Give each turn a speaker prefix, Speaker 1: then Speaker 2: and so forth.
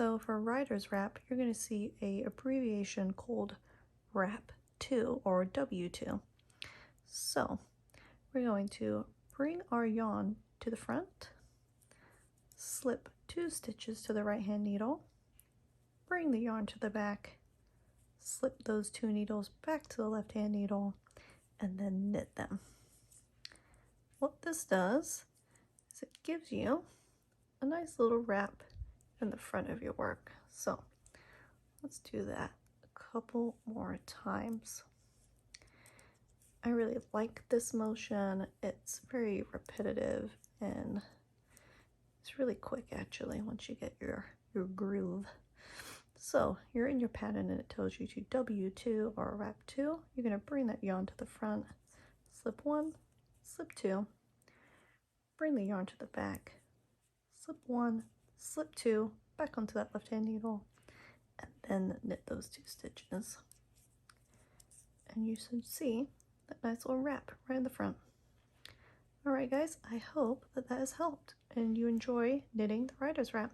Speaker 1: So for rider's wrap, you're going to see a abbreviation called wrap 2 or W2. So we're going to bring our yarn to the front, slip 2 stitches to the right hand needle, bring the yarn to the back, slip those 2 needles back to the left hand needle, and then knit them. What this does is it gives you a nice little wrap in the front of your work. So let's do that a couple more times. I really like this motion. It's very repetitive and it's really quick actually once you get your groove. So you're in your pattern and it tells you to W2 or wrap 2. You're going to bring that yarn to the front, slip 1, slip 2, bring the yarn to the back, slip 1, slip 2, back onto that left hand needle, and then knit those 2 stitches. And you should see that nice little wrap right in the front. Alright guys, I hope that has helped and you enjoy knitting the rider's wrap.